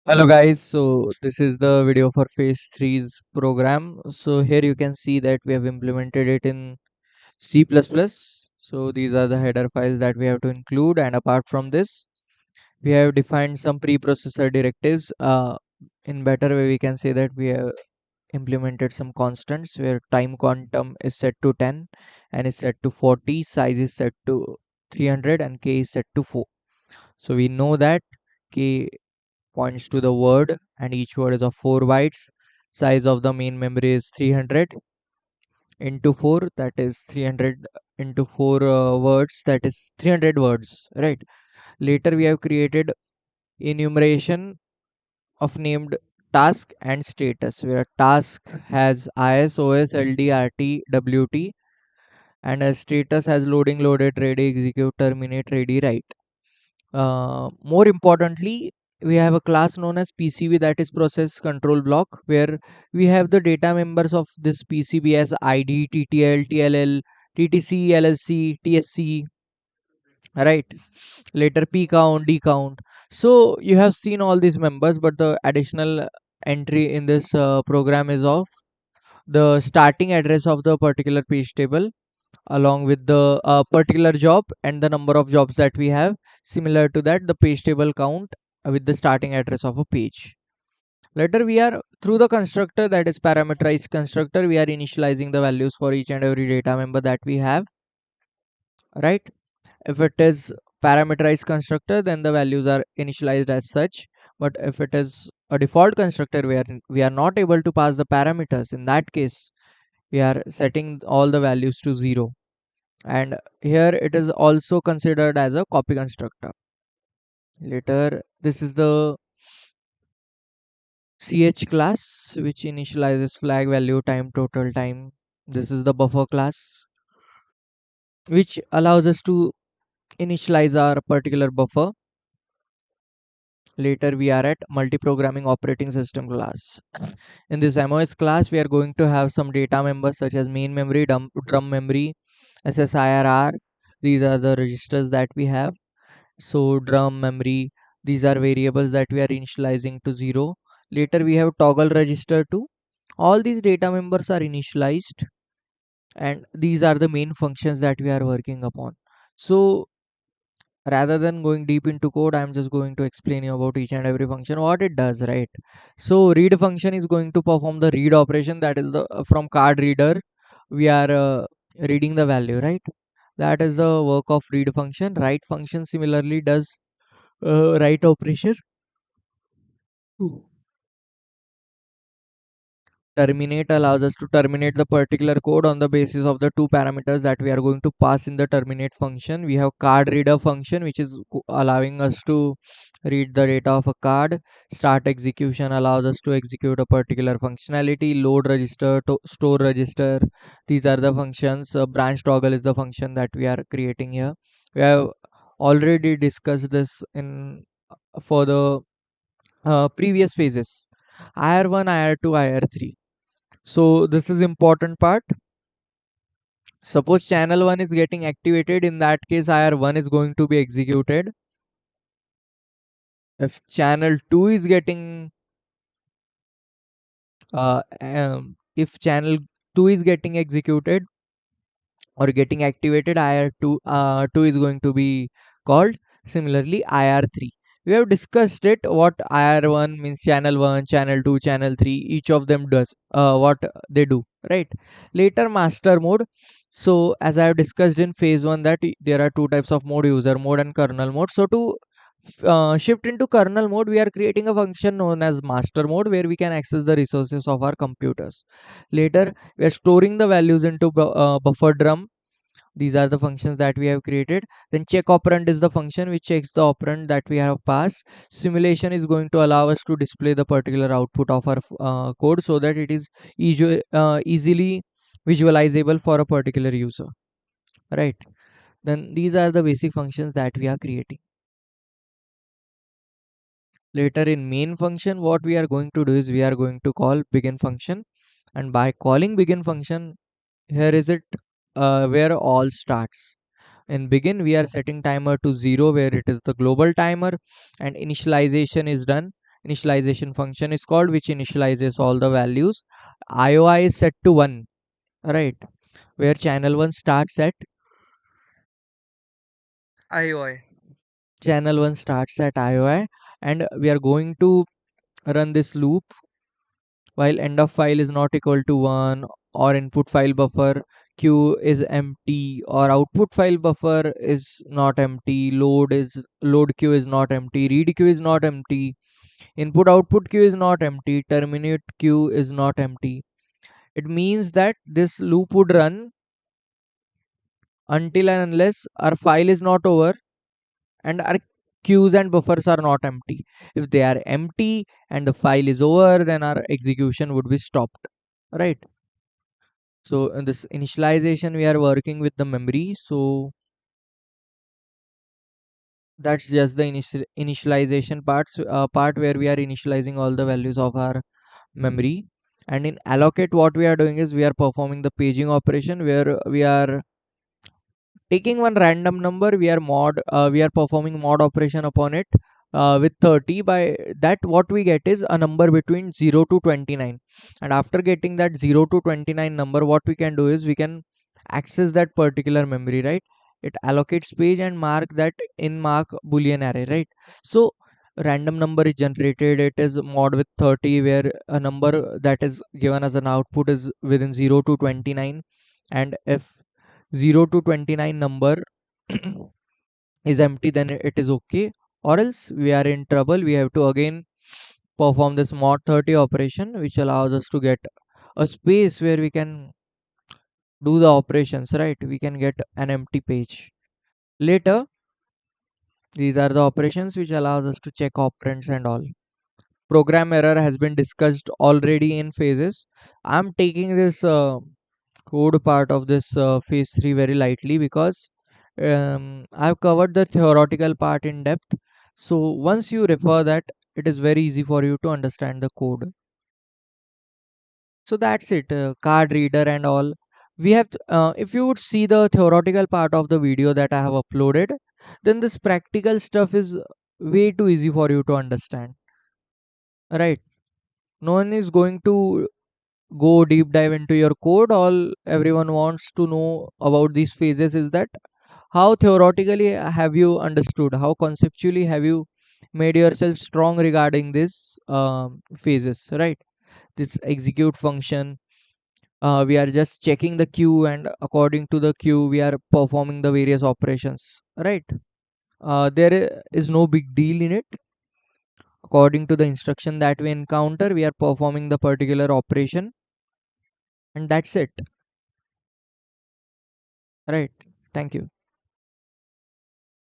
Hello guys, so this is the video for phase three's program. So here you can see that we have implemented it in C++. So these are the header files that we have to include, and apart from this we have defined some preprocessor directives. In better way we can say that we have implemented some constants where time quantum is set to 10 and is set to 40, size is set to 300 and k is set to 4. So we know that k points to the word and each word is of 4 bytes. Size of the main memory is 300 into 4, that is 300 into 4 words, that is 300 words, right? Later we have created enumeration of named task and status, where task has is, os, ld, rt, wt, and a status has loading, loaded, ready, execute, terminate, ready, write. More importantly, we have a class known as PCB, that is process control block, where we have the data members of this PCB as ID, TTL, TLL, TTC, LLC, TSC, right? Later P count, D count. So you have seen all these members, but the additional entry in this program is of the starting address of the particular page table along with the particular job and the number of jobs that we have. Similar to that, the page table count with the starting address of a page. Later we are through the constructor, that is parameterized constructor, we are initializing the values for each and every data member that we have, right? If it is parameterized constructor, then the values are initialized as such. But if it is a default constructor where we are not able to pass the parameters, in that case we are setting all the values to 0. And here it is also considered as a copy constructor. Later this is the ch class, which initializes flag value, time, total time. This is the buffer class, which allows us to initialize our particular buffer. Later we are at multi-programming operating system class. In this MOS class we are going to have some data members such as main memory, drum memory, SSIRR. These are the registers that we have. So drum memory, these are variables that we are initializing to 0. Later we have toggle register too. All these data members are initialized, and these are the main functions that we are working upon. So rather than going deep into code, I'm just going to explain you about each and every function what it does, right? So read function is going to perform the read operation, that is the from card reader we are reading the value, right? That is the work of read function. Write function similarly does write operation. Terminate allows us to terminate the particular code on the basis of the two parameters that we are going to pass in the terminate function. We have card reader function, which is allowing us to read the data of a card. Start execution allows us to execute a particular functionality. Load register to store register, these are the functions. Branch toggle is the function that we are creating here. We have already discussed this in for the previous phases, IR1, IR2, IR3. So this is important part. Suppose channel 1 is getting activated, in that case IR1 is going to be executed. If channel 2 is getting if channel 2 is getting executed or getting activated, IR2 2 is going to be called. Similarly IR3, we have discussed it, what IR1 means, channel 1, channel 2, channel 3, each of them does what they do, right? Later master mode. So as I have discussed in phase 1 that there are two types of mode, user mode and kernel mode. So to shift into kernel mode, we are creating a function known as master mode, where we can access the resources of our computers. Later we are storing the values into buffer drum. These are the functions that we have created. Then check operand is the function which checks the operand that we have passed. Simulation is going to allow us to display the particular output of our code, so that it is easily visualizable for a particular user, right? Then these are the basic functions that we are creating. Later in main function, what we are going to do is we are going to call begin function, and by calling begin function, here is it where all starts. In begin we are setting timer to 0, where it is the global timer, and initialization is done. initialization function is called, which initializes all the values. IOI is set to 1, right, where channel 1 starts at IOI. Channel 1 starts at IOI, and we are going to run this loop while end of file is not equal to 1, or input file buffer q is empty, or output file buffer is not empty, load q is not empty, read q is not empty, input output queue is not empty, terminate queue is not empty. It means that this loop would run until and unless our file is not over and our queues and buffers are not empty. If they are empty and the file is over, then our execution would be stopped, right? So in this initialization, we are working with the memory. So that's just the initialization part where we are initializing all the values of our memory. And in allocate, what we are doing is we are performing the paging operation where we are taking one random number, we are performing mod operation upon it with 30. By that, what we get is a number between 0 to 29, and after getting that 0 to 29 number, what we can do is we can access that particular memory, right? It allocates page and mark that in mark boolean array, right? So random number is generated, it is mod with 30, where a number that is given as an output is within 0 to 29. And if 0 to 29 number is empty, then it is okay, or else we are in trouble. We have to again perform this mod 30 operation, which allows us to get a space where we can do the operations, right? We can get an empty page later. These are the operations which allows us to check operands and all. Program error has been discussed already in phases. I'm taking this code part of this phase 3 very lightly because I've covered the theoretical part in depth. So once you refer that, it is very easy for you to understand the code. So that's it, card reader and all. We have, if you would see the theoretical part of the video that I have uploaded, then this practical stuff is way too easy for you to understand, right? No one is going to go deep dive into your code. All everyone wants to know about these phases is that how theoretically have you understood, how conceptually have you made yourself strong regarding this phases, right? This execute function, we are just checking the queue, and according to the queue we are performing the various operations, right? There is no big deal in it. According to the instruction that we encounter, we are performing the particular operation, and that's it, right? Thank you.